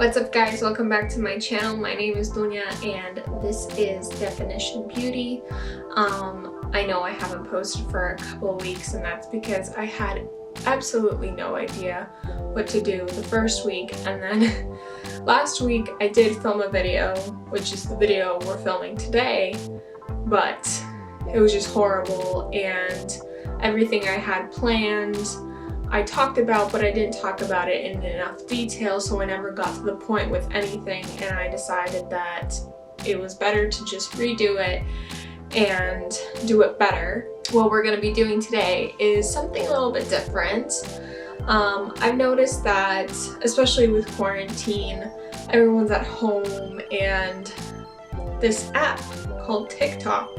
What's up guys, welcome back to my channel. My name is Dunya and this is Definition Beauty. I know I haven't posted for a couple of weeks and that's because I had absolutely no idea what to do the first week, and then last week I did film a video, which is the video we're filming today, but it was just horrible and everything I had planned I talked about, but I didn't talk about it in enough detail, so I never got to the point with anything, and I decided that it was better to just redo it and do it better. What we're going to be doing today is something a little bit different. I've noticed that, especially with quarantine, everyone's at home and this app called TikTok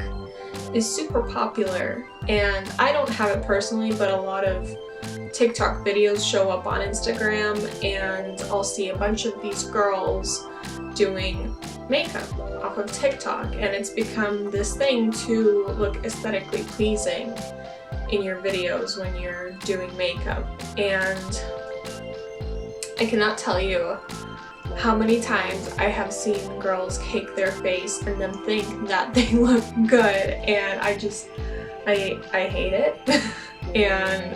is super popular, and I don't have it personally, but a lot of TikTok videos show up on Instagram and I'll see a bunch of these girls doing makeup off of TikTok, and it's become this thing to look aesthetically pleasing in your videos when you're doing makeup. And I cannot tell you how many times I have seen girls cake their face and then think that they look good, and I hate it. And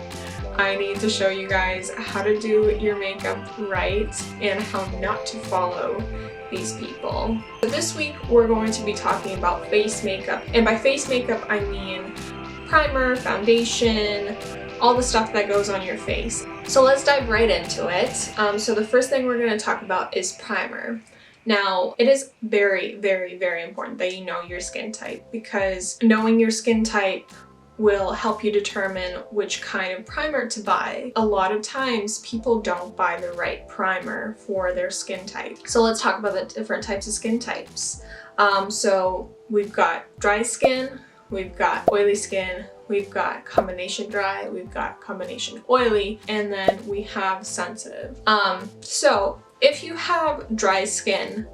I need to show you guys how to do your makeup right and how not to follow these people. So this week we're going to be talking about face makeup, and by face makeup I mean primer, foundation, all the stuff that goes on your face. So let's dive right into it. So the first thing we're going to talk about is primer. Now, it is very, very, very important that you know your skin type, because knowing your skin type will help you determine which kind of primer to buy. A lot of times people don't buy the right primer for their skin type. So let's talk about the different types of skin types. So we've got dry skin, we've got oily skin, we've got combination dry, we've got combination oily, and then we have sensitive. So if you have dry skin,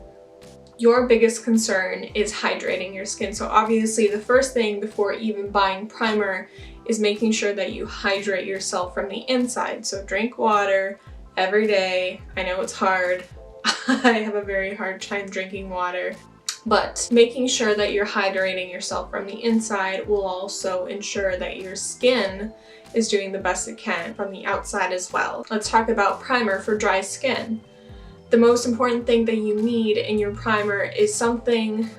your biggest concern is hydrating your skin. So obviously the first thing before even buying primer is making sure that you hydrate yourself from the inside. So drink water every day. I know it's hard. I have a very hard time drinking water. But making sure that you're hydrating yourself from the inside will also ensure that your skin is doing the best it can from the outside as well. Let's talk about primer for dry skin. The most important thing that you need in your primer is something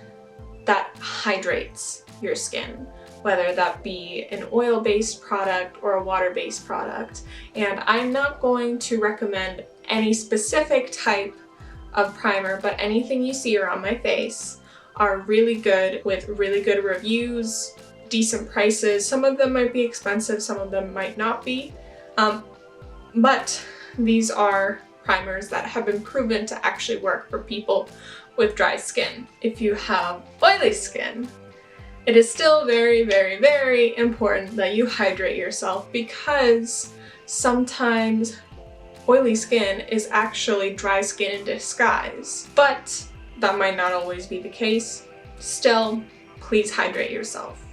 that hydrates your skin, whether that be an oil-based product or a water-based product. And I'm not going to recommend any specific type of primer, but anything you see around my face are really good, with really good reviews, decent prices. Some of them might be expensive, some of them might not be, but these are primers that have been proven to actually work for people with dry skin. If you have oily skin, it is still very, very, very important that you hydrate yourself, because sometimes oily skin is actually dry skin in disguise. But that might not always be the case. Still, please hydrate yourself.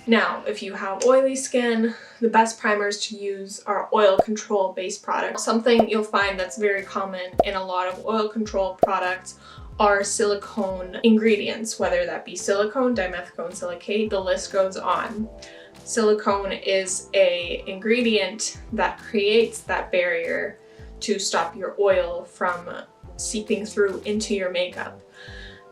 Now, if you have oily skin, the best primers to use are oil control based products. Something you'll find that's very common in a lot of oil control products are silicone ingredients, whether that be silicone, dimethicone silicate, the list goes on. Silicone is an ingredient that creates that barrier to stop your oil from seeping through into your makeup.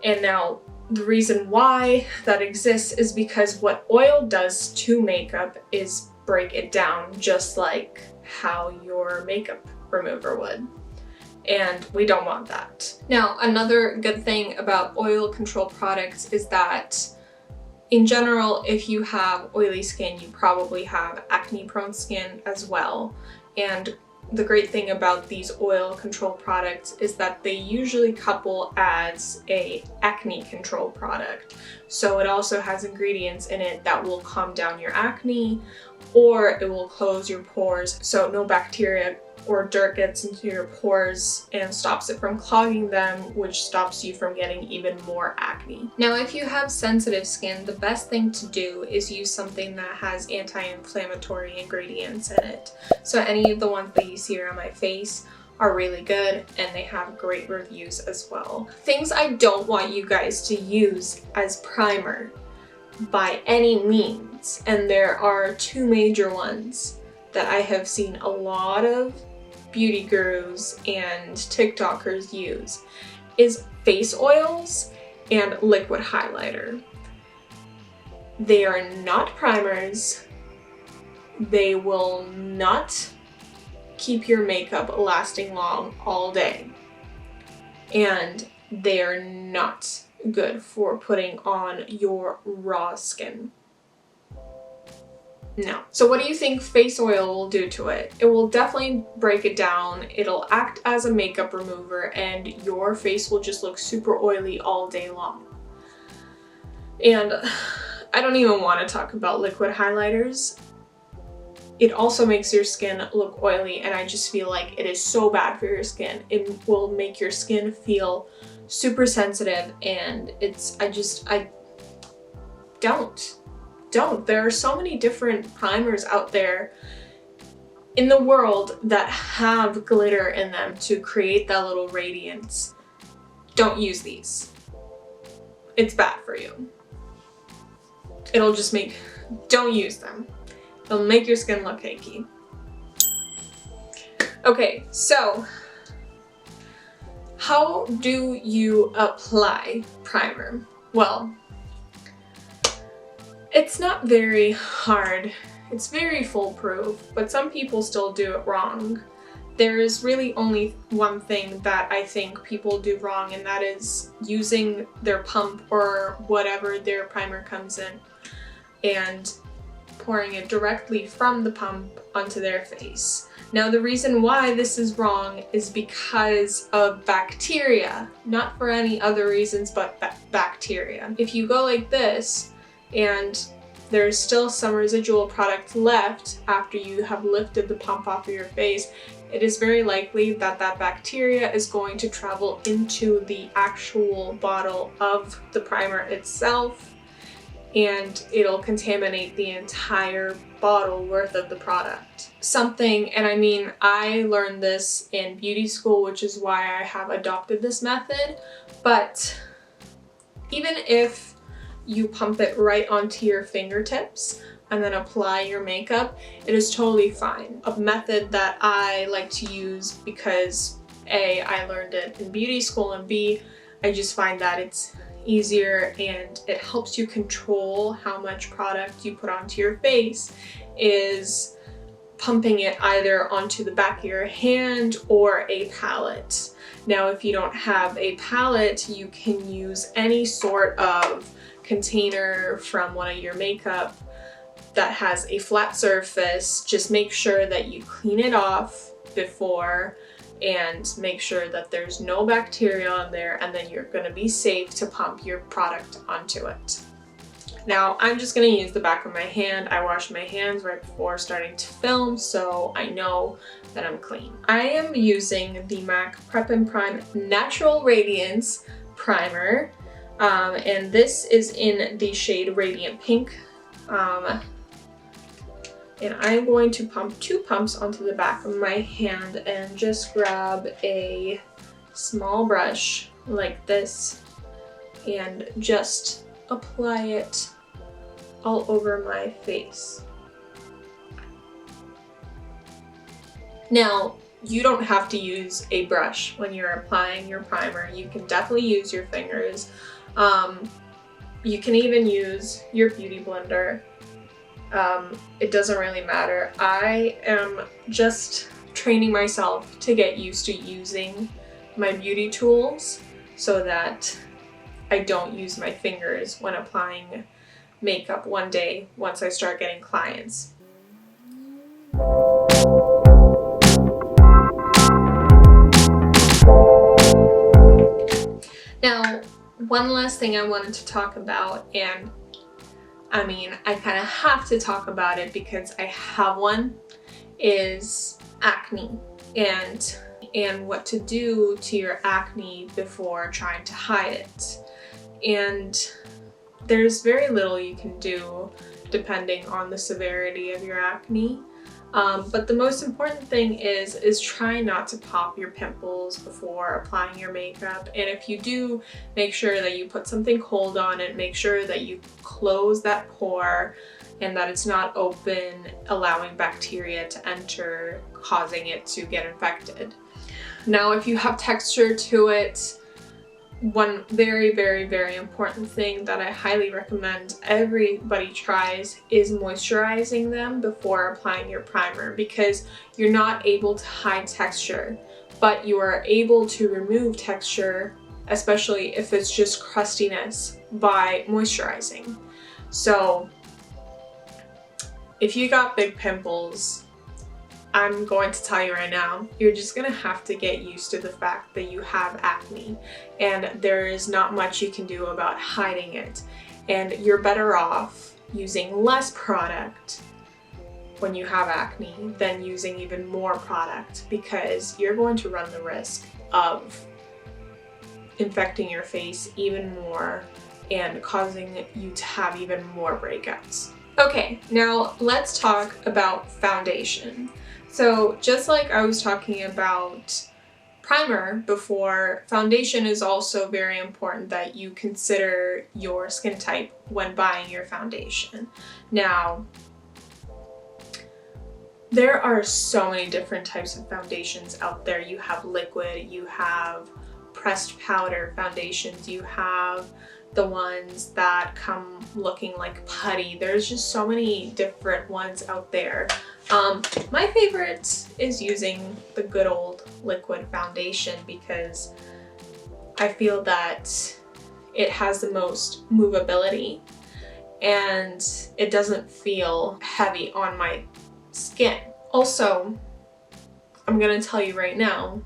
And now, the reason why that exists is because what oil does to makeup is break it down, just like how your makeup remover would. And we don't want that. Now, another good thing about oil control products is that in general, if you have oily skin, you probably have acne prone skin as well. And the great thing about these oil control products is that they usually couple as a acne control product. So it also has ingredients in it that will calm down your acne, or it will close your pores so no bacteria or dirt gets into your pores and stops it from clogging them, which stops you from getting even more acne. Now, if you have sensitive skin, the best thing to do is use something that has anti-inflammatory ingredients in it. So any of the ones that you see around my face are really good and they have great reviews as well. Things I don't want you guys to use as primer by any means, and there are two major ones that I have seen a lot of beauty gurus and TikTokers use, is face oils and liquid highlighter. They are not primers. They will not keep your makeup lasting long all day. And they are not good for putting on your raw skin. No. So what do you think face oil will do to it? It will definitely break it down. It'll act as a makeup remover and your face will just look super oily all day long. And I don't even want to talk about liquid highlighters. It also makes your skin look oily, and I just feel like it is so bad for your skin. It will make your skin feel super sensitive, and I don't. There are so many different primers out there in the world that have glitter in them to create that little radiance. Don't use these. It's bad for you. Don't use them. It'll make your skin look cakey. Okay, so how do you apply primer? Well, it's not very hard. It's very foolproof, but some people still do it wrong. There is really only one thing that I think people do wrong, and that is using their pump or whatever their primer comes in and pouring it directly from the pump onto their face. Now, the reason why this is wrong is because of bacteria, not for any other reasons but bacteria. If you go like this and there's still some residual product left after you have lifted the pump off of your face, it is very likely that that bacteria is going to travel into the actual bottle of the primer itself, and it'll contaminate the entire bottle worth of the product. And I mean, I learned this in beauty school, which is why I have adopted this method, but even if you pump it right onto your fingertips and then apply your makeup, it is totally fine. A method that I like to use because A, I learned it in beauty school, and B, I just find that it's easier and it helps you control how much product you put onto your face, is pumping it either onto the back of your hand or a palette. Now, if you don't have a palette, you can use any sort of container from one of your makeup that has a flat surface. Just make sure that you clean it off before and make sure that there's no bacteria in there, and then you're going to be safe to pump your product onto it. Now, I'm just going to use the back of my hand. I washed my hands right before starting to film, so I know that I'm clean. I am using the MAC Prep and Prime Natural Radiance Primer, and this is in the shade Radiant Pink. And I'm going to pump 2 pumps onto the back of my hand and just grab a small brush like this and just apply it all over my face. Now, you don't have to use a brush when you're applying your primer. You can definitely use your fingers. You can even use your beauty blender. It doesn't really matter. I am just training myself to get used to using my beauty tools so that I don't use my fingers when applying makeup one day once I start getting clients. Now, one last thing I wanted to talk about, and I mean, I kind of have to talk about it because I have one, is acne and what to do to your acne before trying to hide it. And there's very little you can do depending on the severity of your acne. But the most important thing is try not to pop your pimples before applying your makeup. And if you do, make sure that you put something cold on it. Make sure that you close that pore and that it's not open, allowing bacteria to enter, causing it to get infected. Now, if you have texture to it, one very, very, very important thing that I highly recommend everybody tries is moisturizing them before applying your primer, because you're not able to hide texture, but you are able to remove texture, especially if it's just crustiness, by moisturizing. So if you got big pimples, I'm going to tell you right now, you're just gonna have to get used to the fact that you have acne, and there is not much you can do about hiding it. And you're better off using less product when you have acne than using even more product, because you're going to run the risk of infecting your face even more and causing you to have even more breakouts. Okay, now let's talk about foundation. So just like I was talking about primer before, foundation is also very important that you consider your skin type when buying your foundation. Now, there are so many different types of foundations out there. You have liquid, you have pressed powder foundations, you have the ones that come looking like putty. There's just so many different ones out there. My favorite is using the good old liquid foundation because I feel that it has the most movability and it doesn't feel heavy on my skin. Also, I'm gonna tell you right now,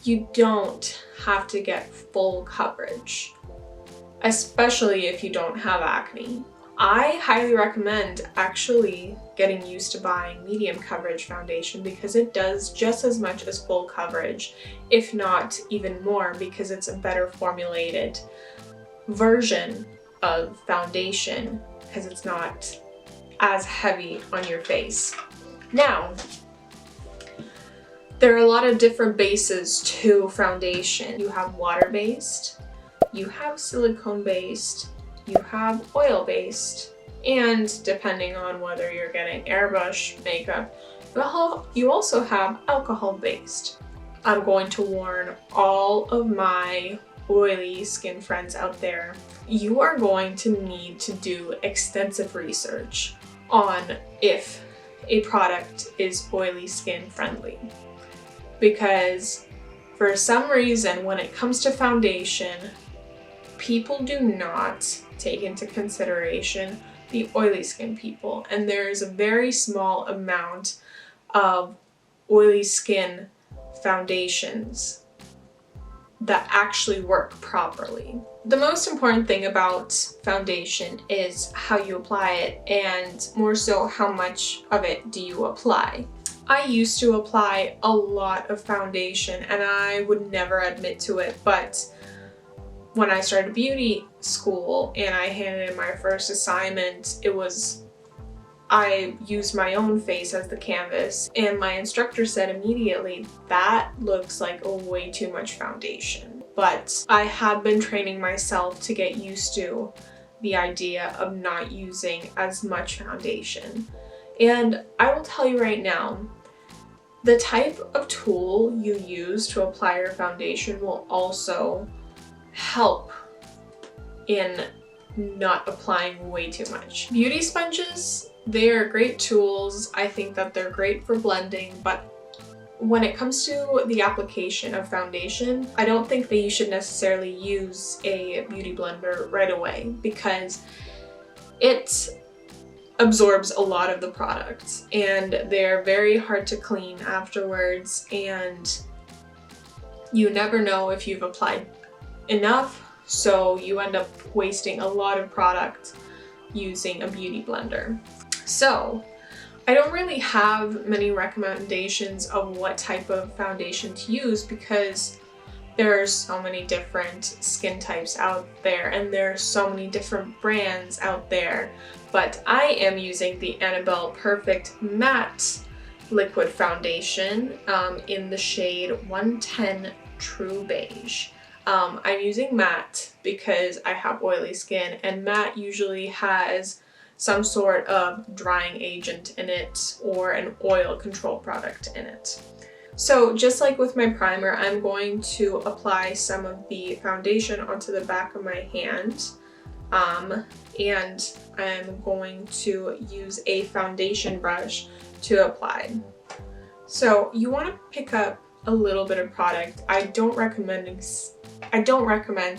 you don't have to get full coverage, especially if you don't have acne. I highly recommend actually getting used to buying medium coverage foundation because it does just as much as full coverage, if not even more, because it's a better formulated version of foundation because it's not as heavy on your face. Now, there are a lot of different bases to foundation. You have water-based, you have silicone-based, you have oil-based, and depending on whether you're getting airbrush makeup, you also have alcohol-based. I'm going to warn all of my oily skin friends out there, you are going to need to do extensive research on if a product is oily skin friendly. Because for some reason, when it comes to foundation, people do not take into consideration the oily skin people, and there's a very small amount of oily skin foundations that actually work properly. The most important thing about foundation is how you apply it, and more so how much of it do you apply. I used to apply a lot of foundation and I would never admit to it, but when I started beauty school and I handed in my first assignment, I used my own face as the canvas, and my instructor said immediately, that looks like way too much foundation. But I have been training myself to get used to the idea of not using as much foundation. And I will tell you right now, the type of tool you use to apply your foundation will also help in not applying way too much. Beauty sponges, they are great tools. I think that they're great for blending, but when it comes to the application of foundation, I don't think that you should necessarily use a beauty blender right away because it absorbs a lot of the products and they're very hard to clean afterwards, and you never know if you've applied enough, so you end up wasting a lot of product using a beauty blender. So I don't really have many recommendations of what type of foundation to use because there are so many different skin types out there and there are so many different brands out there. But I am using the Annabelle Perfect Matte liquid foundation in the shade 110 True Beige. I'm using matte because I have oily skin, and matte usually has some sort of drying agent in it or an oil control product in it. So just like with my primer, I'm going to apply some of the foundation onto the back of my hand, and I'm going to use a foundation brush to apply. So you want to pick up a little bit of product. I don't recommend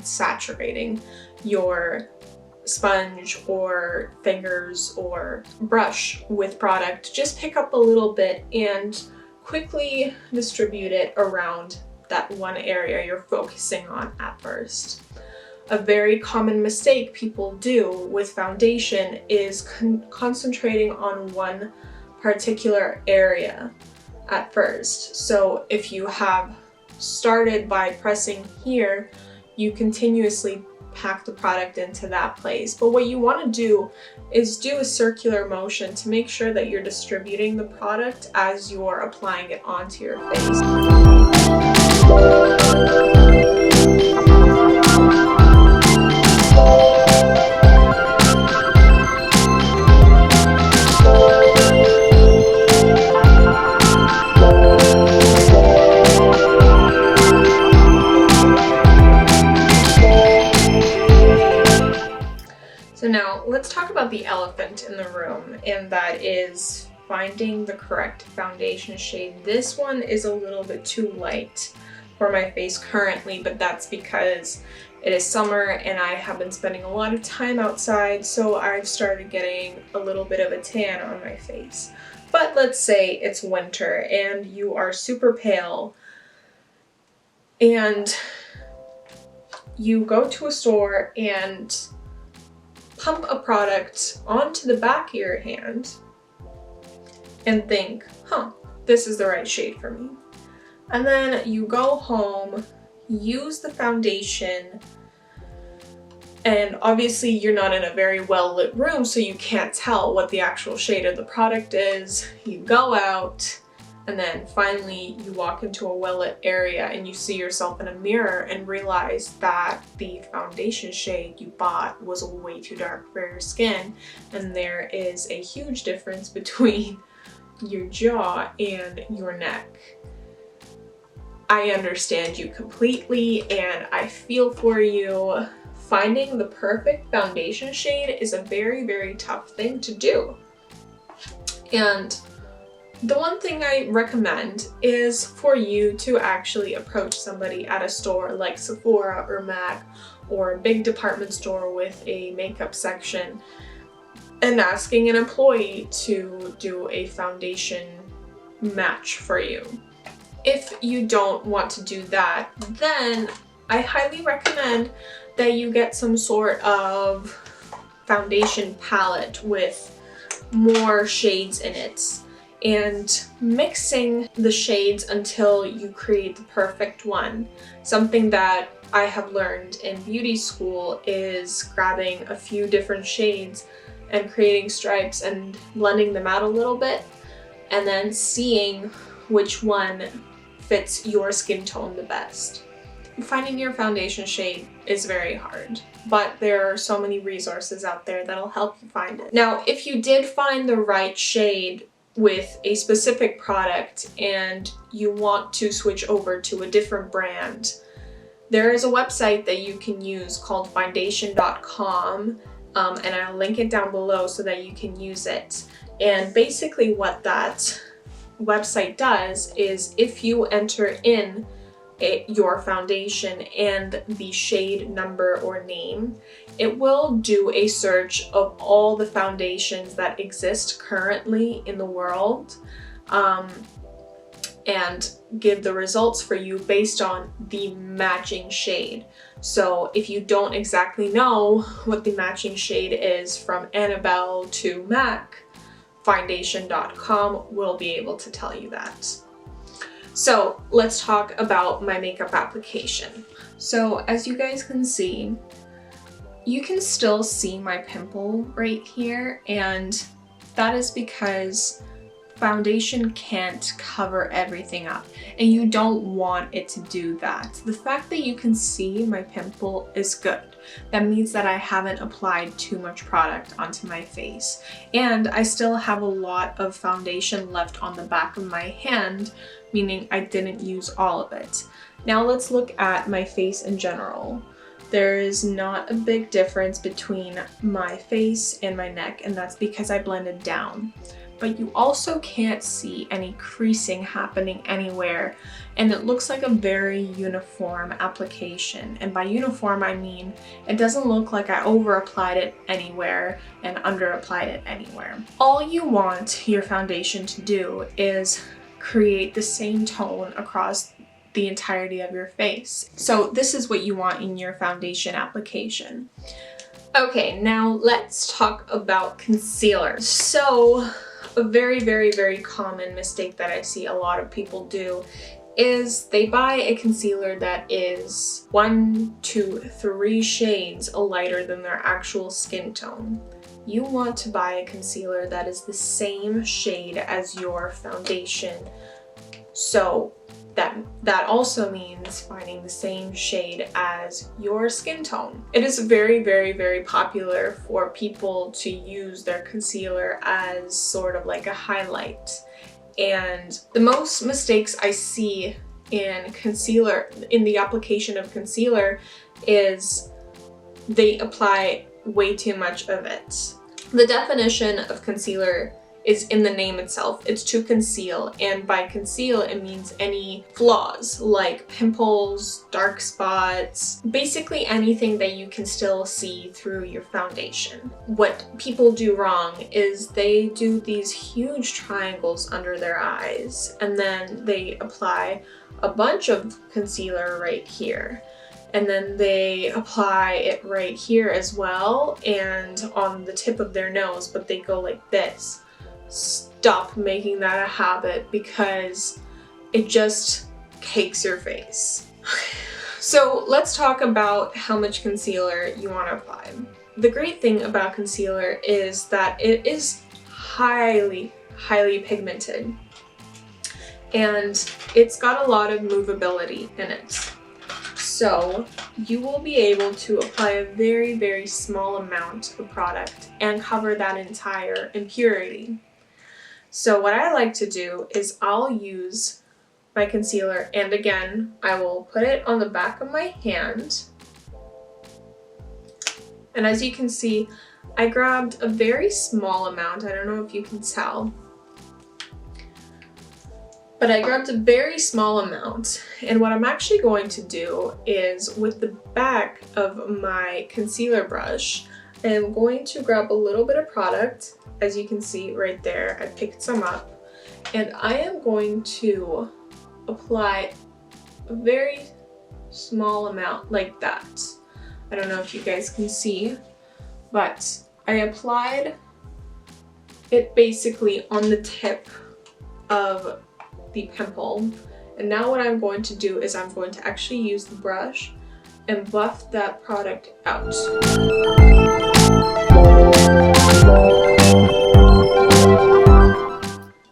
saturating your sponge or fingers or brush with product. Just pick up a little bit and quickly distribute it around that one area you're focusing on at first. A very common mistake people do with foundation is concentrating on one particular area at first. So if you have started by pressing here, you continuously pack the product into that place. But what you want to do is do a circular motion to make sure that you're distributing the product as you're applying it onto your face. So now let's talk about the elephant in the room, and that is finding the correct foundation shade. This one is a little bit too light for my face currently, but that's because it is summer and I have been spending a lot of time outside, so I've started getting a little bit of a tan on my face. But let's say it's winter and you are super pale and you go to a store and pump a product onto the back of your hand and think, this is the right shade for me. And then you go home, use the foundation, and obviously you're not in a very well lit room, so you can't tell what the actual shade of the product is. You go out, and then finally you walk into a well-lit area and you see yourself in a mirror and realize that the foundation shade you bought was way too dark for your skin, and there is a huge difference between your jaw and your neck. I understand you completely and I feel for you. Finding the perfect foundation shade is a very, very tough thing to do. And the one thing I recommend is for you to actually approach somebody at a store like Sephora or MAC or a big department store with a makeup section and asking an employee to do a foundation match for you. If you don't want to do that, then I highly recommend that you get some sort of foundation palette with more shades in it, and mixing the shades until you create the perfect one. Something that I have learned in beauty school is grabbing a few different shades and creating stripes and blending them out a little bit, and then seeing which one fits your skin tone the best. Finding your foundation shade is very hard, but there are so many resources out there that'll help you find it. Now, if you did find the right shade with a specific product and you want to switch over to a different brand, there is a website that you can use called foundation.com, and I'll link it down below so that you can use it. And basically what that website does is if you enter in your foundation and the shade number or name, it will do a search of all the foundations that exist currently in the world, and give the results for you based on the matching shade. So if you don't exactly know what the matching shade is from Annabelle to MAC, foundation.com will be able to tell you that. So let's talk about my makeup application. So as you guys can see, you can still see my pimple right here, and that is because foundation can't cover everything up, and you don't want it to do that. The fact that you can see my pimple is good. That means that I haven't applied too much product onto my face, and I still have a lot of foundation left on the back of my hand, meaning I didn't use all of it. Now let's look at my face in general. There is not a big difference between my face and my neck, and that's because I blended down. But you also can't see any creasing happening anywhere, and it looks like a very uniform application. And by uniform, I mean it doesn't look like I over applied it anywhere and under applied it anywhere. All you want your foundation to do is create the same tone across the entirety of your face. So this is what you want in your foundation application. Okay, now let's talk about concealer. So a very common mistake that I see a lot of people do is they buy a concealer that is 1, 2, 3 shades lighter than their actual skin tone. You want to buy a concealer that is the same shade as your foundation. So that also means finding the same shade as your skin tone. It is very popular for people to use their concealer as sort of like a highlight. And the most mistakes I see in concealer, in the application of concealer, is they apply way too much of it. The definition of concealer is in the name itself. It's to conceal, and by conceal it means any flaws like pimples, dark spots, basically anything that you can still see through your foundation. What people do wrong is they do these huge triangles under their eyes, and then they apply a bunch of concealer right here. And then they apply it right here as well and on the tip of their nose, but they go like this. Stop making that a habit because it just cakes your face. So let's talk about how much concealer you want to apply. The great thing about concealer is that it is highly pigmented, and it's got a lot of movability in it. So you will be able to apply a very small amount of product and cover that entire impurity. So what I like to do is I'll use my concealer, and again, I will put it on the back of my hand. And as you can see, I grabbed a very small amount. I don't know if you can tell, but I grabbed a very small amount. And what I'm actually going to do is with the back of my concealer brush, I'm going to grab a little bit of product. As you can see right there, I picked some up, and I am going to apply a very small amount like that. I don't know if you guys can see, but I applied it basically on the tip of the pimple. And now what I'm going to do is I'm going to actually use the brush and buff that product out.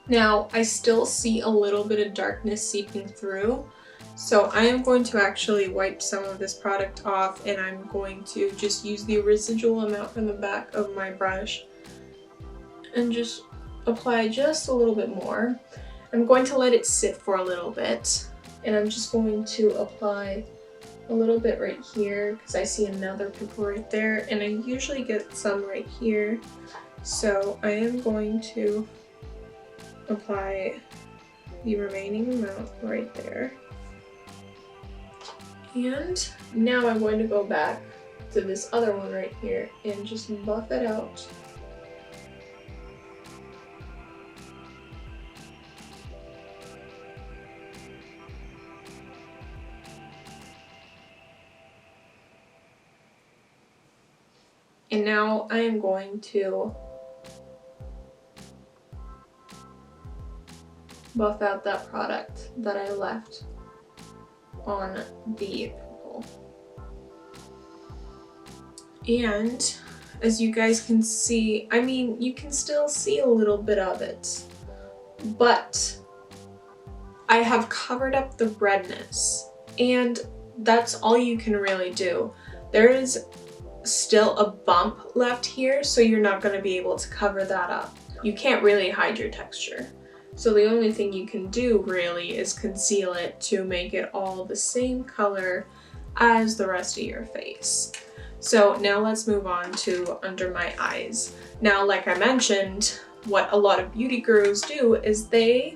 Now, I still see a little bit of darkness seeping through, so I am going to actually wipe some of this product off, and I'm going to just use the residual amount from the back of my brush and just apply just a little bit more. I'm going to let it sit for a little bit, and I'm just going to apply a little bit right here because I see another pimple right there, and I usually get some right here. So I am going to apply the remaining amount right there. And now I'm going to go back to this other one right here and just buff it out. And now I am going to buff out that product that I left on the pimple. And as you guys can see, I mean, you can still see a little bit of it, but I have covered up the redness, and that's all you can really do. There is still a bump left here, so you're not going to be able to cover that up. You can't really hide your texture. So the only thing you can do really is conceal it to make it all the same color as the rest of your face. So now let's move on to under my eyes. Now, like I mentioned, what a lot of beauty gurus do is they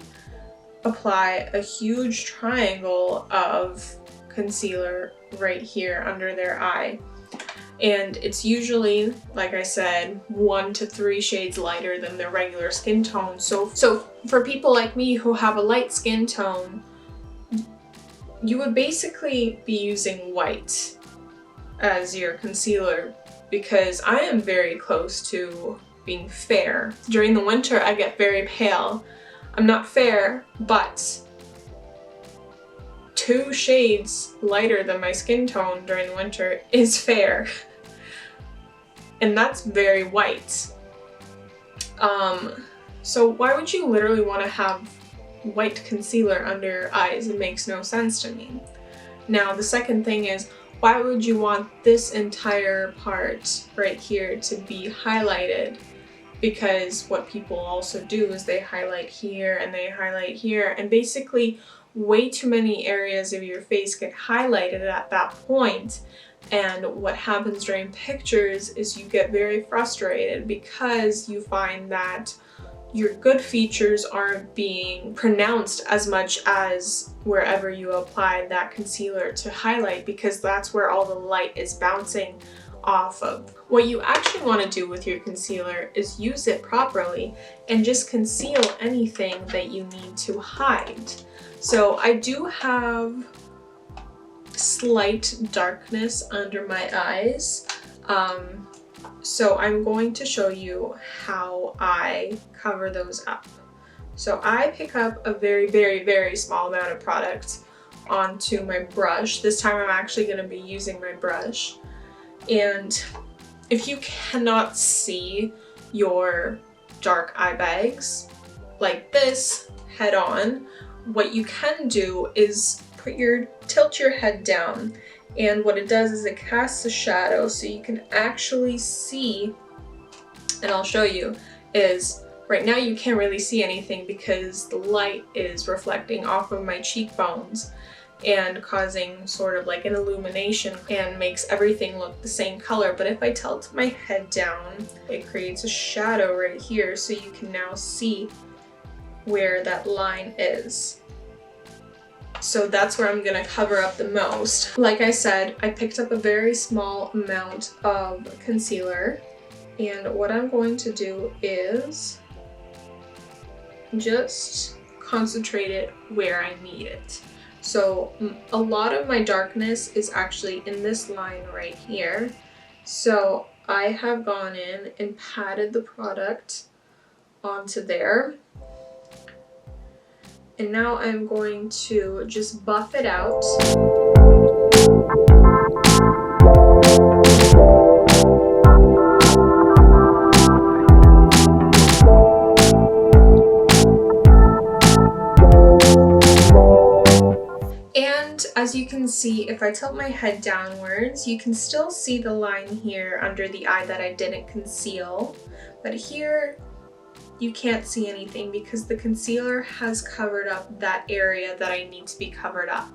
apply a huge triangle of concealer right here under their eye. And it's usually, like I said, 1 to 3 shades lighter than their regular skin tone. So for people like me who have a light skin tone, you would basically be using white as your concealer, because I am very close to being fair. During the winter, I get very pale. I'm not fair, but 2 shades lighter than my skin tone during the winter is fair. And that's very white. So why would you literally want to have white concealer under your eyes? It makes no sense to me. Now, the second thing is, why would you want this entire part right here to be highlighted? Because what people also do is they highlight here and they highlight here, and basically way too many areas of your face get highlighted at that point. And what happens during pictures is you get very frustrated because you find that your good features aren't being pronounced as much as wherever you applied that concealer to highlight, because that's where all the light is bouncing off of. What you actually want to do with your concealer is use it properly and just conceal anything that you need to hide. So I do have slight darkness under my eyes, so I'm going to show you how I cover those up. So I pick up a very small amount of product onto my brush. This time I'm actually going to be using my brush, and if you cannot see your dark eye bags like this head on, what you can do is tilt your head down, and what it does is it casts a shadow so you can actually see, and I'll show you, is right now you can't really see anything because the light is reflecting off of my cheekbones and causing sort of like an illumination and makes everything look the same color. But if I tilt my head down, it creates a shadow right here, so you can now see where that line is. So that's where I'm gonna cover up the most. Like I said, I picked up a very small amount of concealer, and what I'm going to do is just concentrate it where I need it. So a lot of my darkness is actually in this line right here. So I have gone in and patted the product onto there. And now I'm going to just buff it out. And as you can see, if I tilt my head downwards, you can still see the line here under the eye that I didn't conceal. But here, you can't see anything because the concealer has covered up that area that I need to be covered up.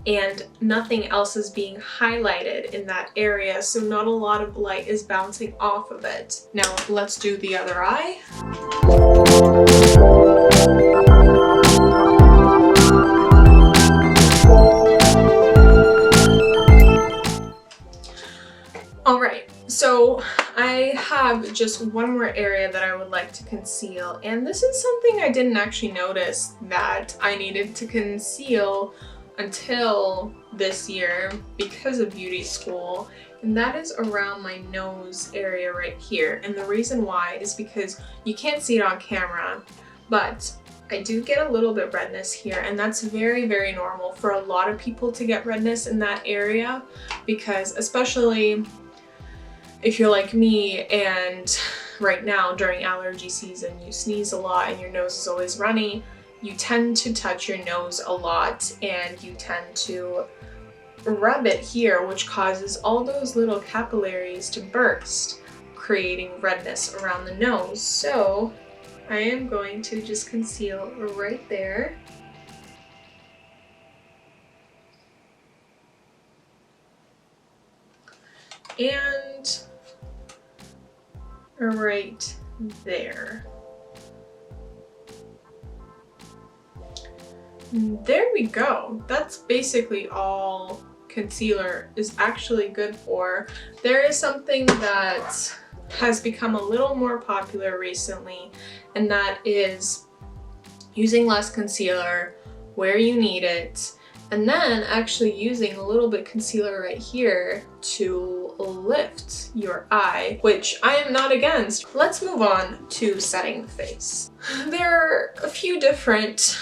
And nothing else is being highlighted in that area, so not a lot of light is bouncing off of it. Now let's do the other eye. Alright, so I have just one more area that I would like to conceal, and this is something I didn't actually notice that I needed to conceal until this year because of beauty school, and that is around my nose area right here. And the reason why is because you can't see it on camera, but I do get a little bit redness here, and that's very normal for a lot of people to get redness in that area, because especially if you're like me and right now during allergy season, you sneeze a lot and your nose is always runny, you tend to touch your nose a lot and you tend to rub it here, which causes all those little capillaries to burst, creating redness around the nose. So I am going to just conceal right there. And right there. There we go. That's basically all concealer is actually good for. There is something that has become a little more popular recently, and that is using less concealer where you need it, and then actually using a little bit concealer right here to lift your eye, which I am not against. Let's move on to setting the face. There are a few different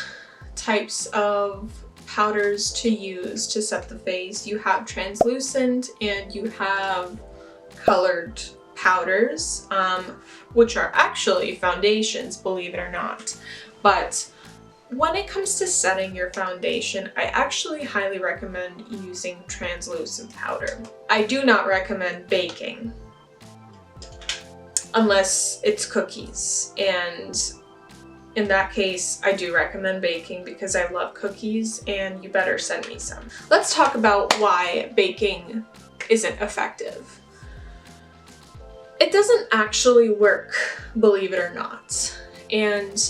types of powders to use to set the face. You have translucent and you have colored powders, which are actually foundations, believe it or not. But when it comes to setting your foundation, I actually highly recommend using translucent powder. I do not recommend baking unless it's cookies, and in that case, I do recommend baking because I love cookies and you better send me some. Let's talk about why baking isn't effective. It doesn't actually work, believe it or not. And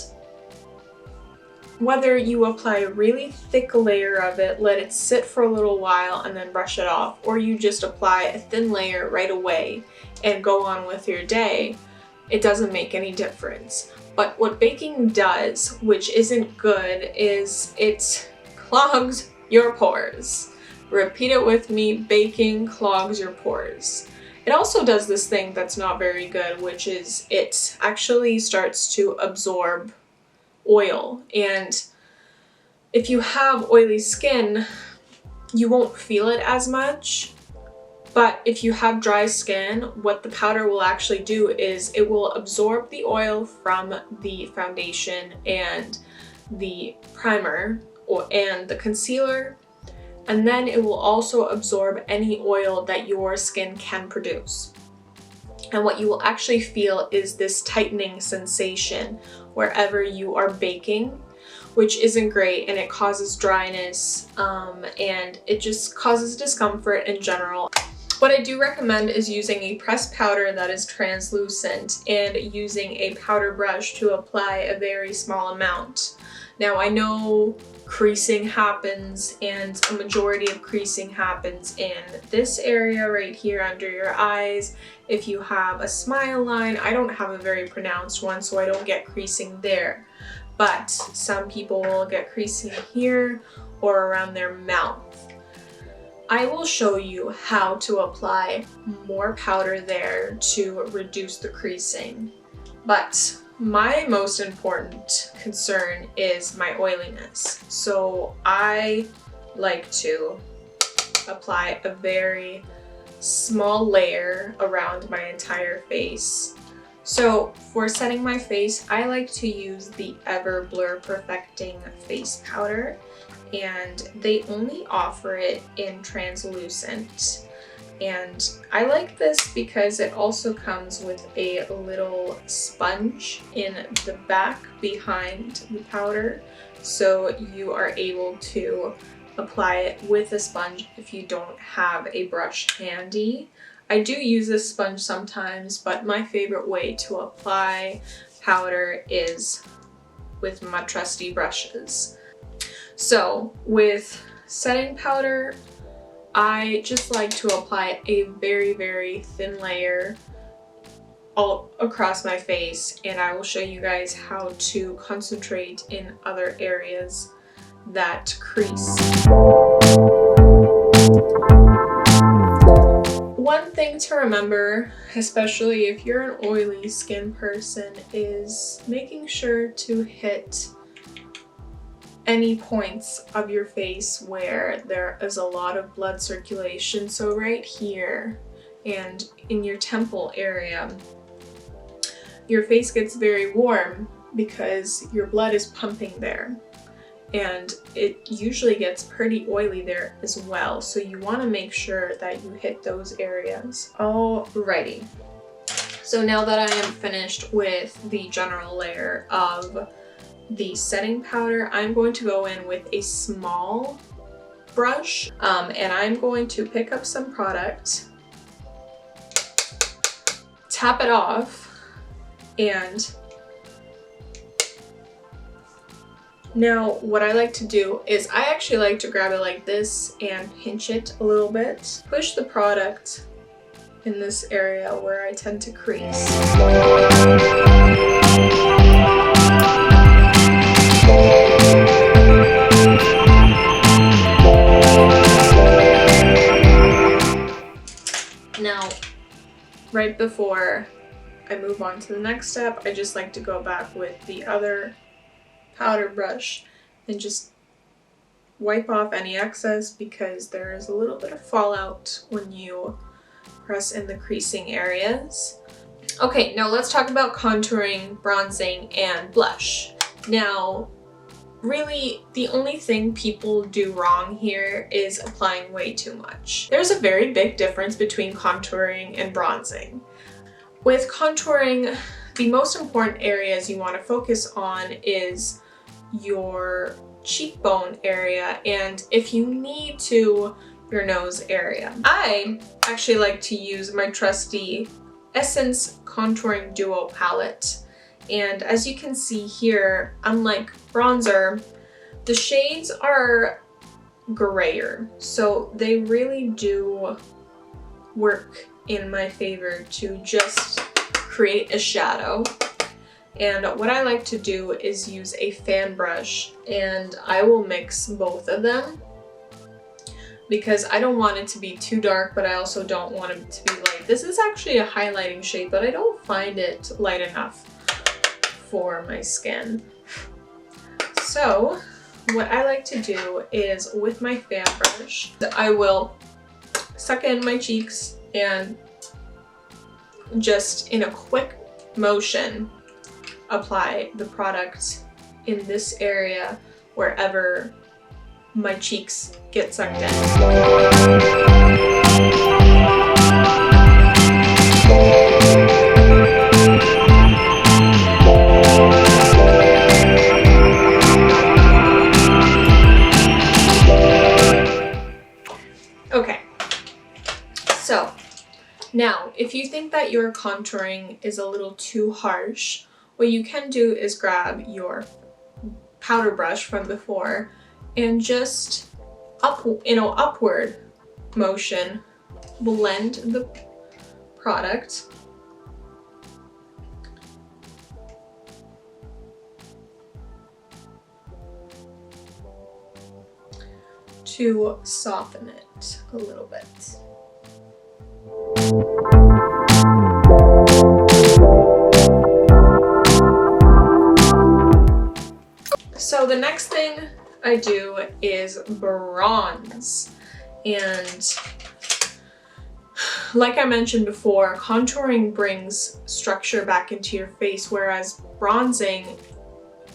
whether you apply a really thick layer of it, let it sit for a little while and then brush it off, or you just apply a thin layer right away and go on with your day, it doesn't make any difference. But what baking does, which isn't good, is it clogs your pores. Repeat it with me, baking clogs your pores. It also does this thing that's not very good, which is it actually starts to absorb oil. And if you have oily skin, you won't feel it as much. But if you have dry skin, what the powder will actually do is it will absorb the oil from the foundation and the primer and the concealer, and then it will also absorb any oil that your skin can produce. And what you will actually feel is this tightening sensation wherever you are baking, which isn't great, and it causes dryness and it just causes discomfort in general. What I do recommend is using a pressed powder that is translucent and using a powder brush to apply a very small amount. Now I know creasing happens, and a majority of creasing happens in this area right here under your eyes. If you have a smile line, I don't have a very pronounced one, so I don't get creasing there. But some people will get creasing here or around their mouth. I will show you how to apply more powder there to reduce the creasing. But my most important concern is my oiliness. So I like to apply a very small layer around my entire face. So for setting my face, I like to use the Ever Blur Perfecting Face Powder, and they only offer it in translucent. And I like this because it also comes with a little sponge in the back behind the powder, so you are able to apply it with a sponge if you don't have a brush handy. I do use this sponge sometimes, but my favorite way to apply powder is with my trusty brushes. So with setting powder, I just like to apply a very, very thin layer all across my face, and I will show you guys how to concentrate in other areas that crease. One thing to remember, especially if you're an oily skin person, is making sure to hit any points of your face where there is a lot of blood circulation. So right here and in your temple area, your face gets very warm because your blood is pumping there. And it usually gets pretty oily there as well. So you want to make sure that you hit those areas. Alrighty. So now that I am finished with the general layer of the setting powder, I'm going to go in with a small brush and I'm going to pick up some product, tap it off, and now what I like to do is I actually like to grab it like this and pinch it a little bit. Push the product in this area where I tend to crease. Now, right before I move on to the next step, I just like to go back with the other powder brush and just wipe off any excess because there is a little bit of fallout when you press in the creasing areas. Okay, now let's talk about contouring, bronzing, and blush. Now, really, the only thing people do wrong here is applying way too much. There's a very big difference between contouring and bronzing. With contouring, the most important areas you want to focus on is your cheekbone area and, if you need to, your nose area. I actually like to use my trusty Essence Contouring Duo palette. And as you can see here, unlike bronzer, the shades are grayer. So they really do work in my favor to just create a shadow. And what I like to do is use a fan brush and I will mix both of them because I don't want it to be too dark, but I also don't want it to be light. This is actually a highlighting shade, but I don't find it light enough for my skin. So what I like to do is with my fan brush, I will suck in my cheeks and just in a quick motion apply the product in this area wherever my cheeks get sucked in. Okay, so now if you think that your contouring is a little too harsh, what you can do is grab your powder brush from before and just upward motion blend the product to soften it a little bit. So the next thing I do is bronze, and like I mentioned before, contouring brings structure back into your face, whereas bronzing,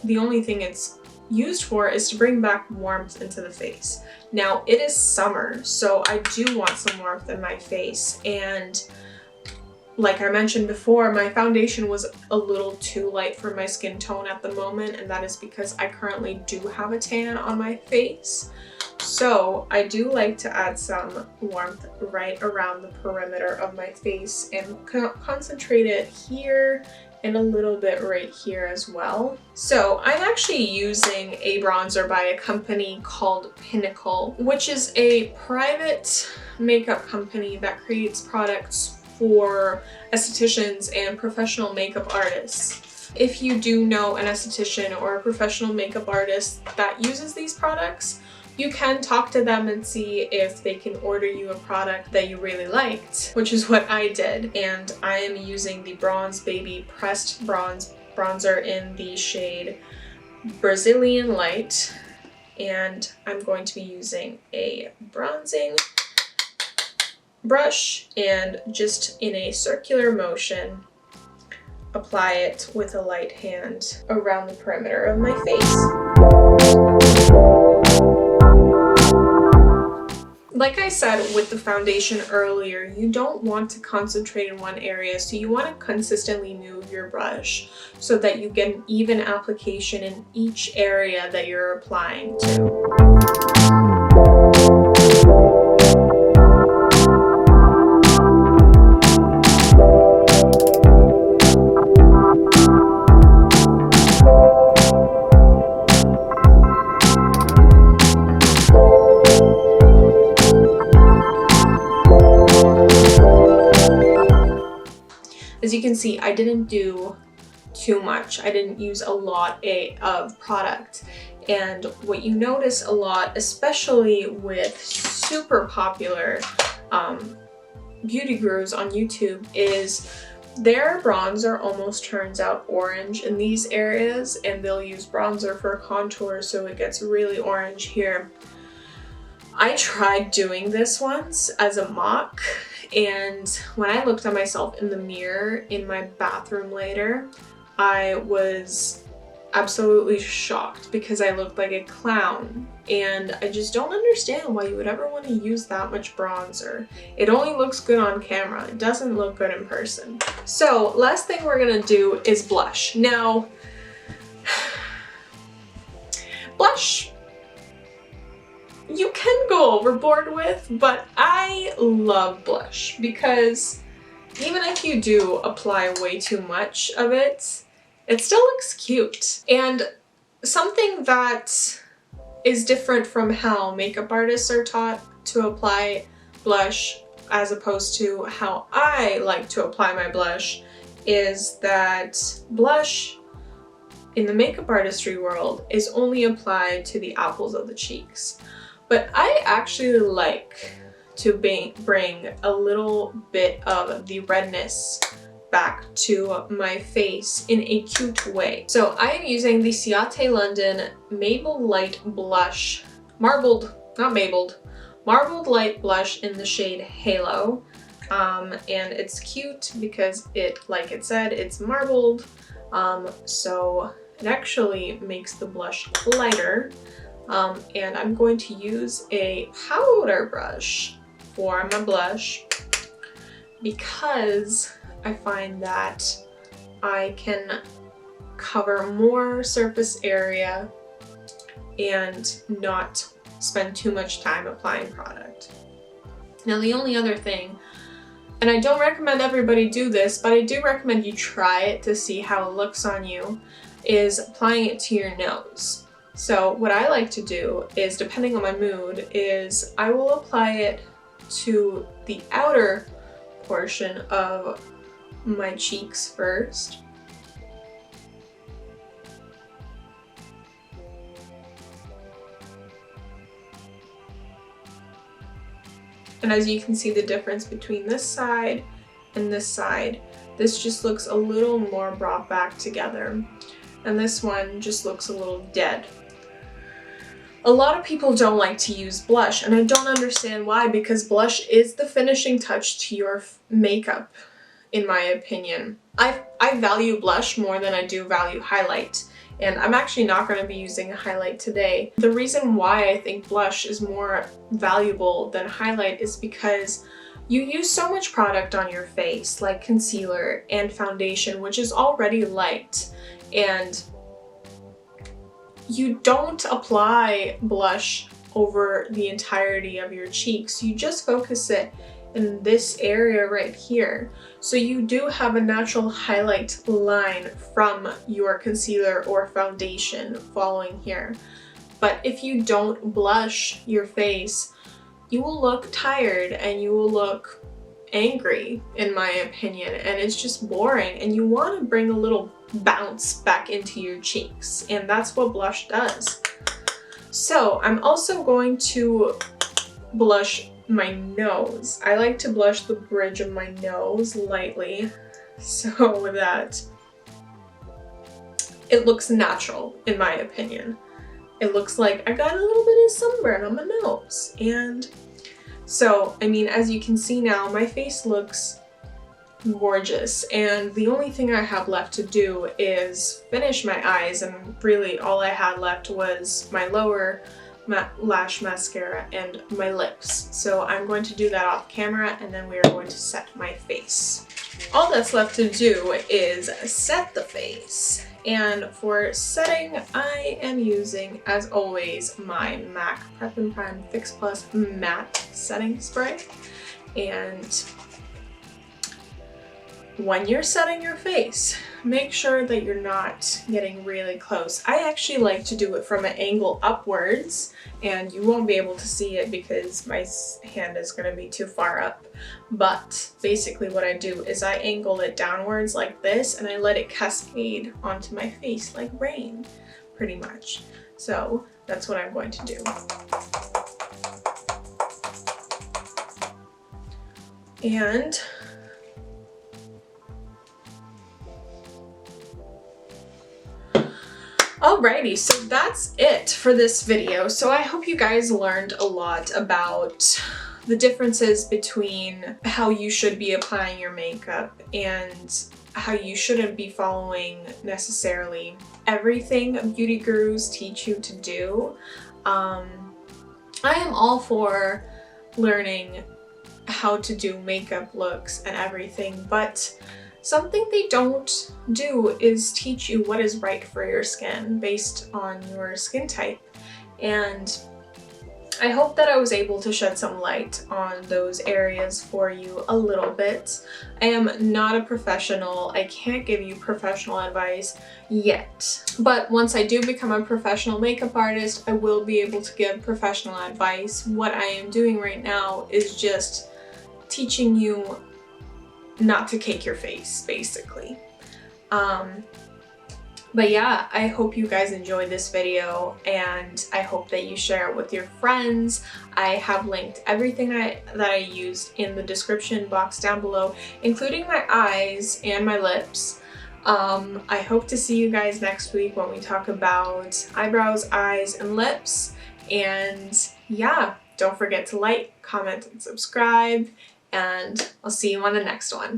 the only thing it's used for is to bring back warmth into the face. Now it is summer, so I do want some warmth in my face, and like I mentioned before, my foundation was a little too light for my skin tone at the moment, and that is because I currently do have a tan on my face. So I do like to add some warmth right around the perimeter of my face and concentrate it here and a little bit right here as well. So I'm actually using a bronzer by a company called Pinnacle, which is a private makeup company that creates products for estheticians and professional makeup artists. If you do know an esthetician or a professional makeup artist that uses these products, you can talk to them and see if they can order you a product that you really liked, which is what I did. And I am using the Bronze Baby Pressed Bronzer in the shade Brazilian Light, and I'm going to be using a bronzing brush and just in a circular motion apply it with a light hand around the perimeter of my face. Like I said with the foundation earlier, you don't want to concentrate in one area, so you want to consistently move your brush so that you get an even application in each area that you're applying to. As you can see, I didn't do too much. I didn't use a lot of product. And what you notice a lot, especially with super popular beauty gurus on YouTube, is their bronzer almost turns out orange in these areas, and they'll use bronzer for contour so it gets really orange here. I tried doing this once as a mock, and when I looked at myself in the mirror in my bathroom later, I was absolutely shocked because I looked like a clown, and I just don't understand why you would ever want to use that much bronzer. It only looks good on camera. It doesn't look good in person. So last thing we're gonna do is blush. Now, blush you can go overboard with, but I love blush because even if you do apply way too much of it, it still looks cute. And something that is different from how makeup artists are taught to apply blush as opposed to how I like to apply my blush is that blush in the makeup artistry world is only applied to the apples of the cheeks. But I actually like to bring a little bit of the redness back to my face in a cute way. So I am using the Ciate London Marbled Light Blush, Marbled Light Blush in the shade Halo. And it's cute because like it said, it's marbled. So it actually makes the blush lighter. And I'm going to use a powder brush for my blush because I find that I can cover more surface area and not spend too much time applying product. Now the only other thing, and I don't recommend everybody do this, but I do recommend you try it to see how it looks on you, is applying it to your nose. So what I like to do is, depending on my mood, is I will apply it to the outer portion of my cheeks first. And as you can see the difference between this side and this side, this just looks a little more brought back together. And this one just looks a little dead. A lot of people don't like to use blush, and I don't understand why, because blush is the finishing touch to your makeup, in my opinion. I value blush more than I do value highlight, and I'm actually not going to be using a highlight today. The reason why I think blush is more valuable than highlight is because you use so much product on your face, like concealer and foundation, which is already light, and you don't apply blush over the entirety of your cheeks. You just focus it in this area right here. So you do have a natural highlight line from your concealer or foundation following here. But if you don't blush your face, you will look tired and you will look angry, in my opinion, and it's just boring, and you want to bring a little bounce back into your cheeks, and that's what blush does. So I'm also going to blush my nose. I like to blush the bridge of my nose lightly so that it looks natural, in my opinion. It looks like I got a little bit of sunburn on my nose. And so, I mean, as you can see now, my face looks gorgeous, and the only thing I have left to do is finish my eyes, and really all I had left was my lower lash mascara and my lips. So I'm going to do that off camera, and then we are going to set my face. All that's left to do is set the face. And for setting, I am using, as always, my MAC Prep and Prime Fix Plus Matte Setting Spray. And when you're setting your face, make sure that you're not getting really close. I actually like to do it from an angle upwards, and you won't be able to see it because my hand is going to be too far up. But basically what I do is I angle it downwards like this, and I let it cascade onto my face like rain, pretty much. So that's what I'm going to do. And alrighty, so that's it for this video. So I hope you guys learned a lot about the differences between how you should be applying your makeup and how you shouldn't be following necessarily everything beauty gurus teach you to do. I am all for learning how to do makeup looks and everything, but something they don't do is teach you what is right for your skin based on your skin type. And I hope that I was able to shed some light on those areas for you a little bit. I am not a professional. I can't give you professional advice yet. But once I do become a professional makeup artist, I will be able to give professional advice. What I am doing right now is just teaching you not to cake your face, basically. But yeah, I hope you guys enjoyed this video, and I hope that you share it with your friends. I have linked everything that I used in the description box down below, including my eyes and my lips. I hope to see you guys next week when we talk about eyebrows, eyes, and lips. And yeah, don't forget to like, comment, and subscribe, and I'll see you on the next one.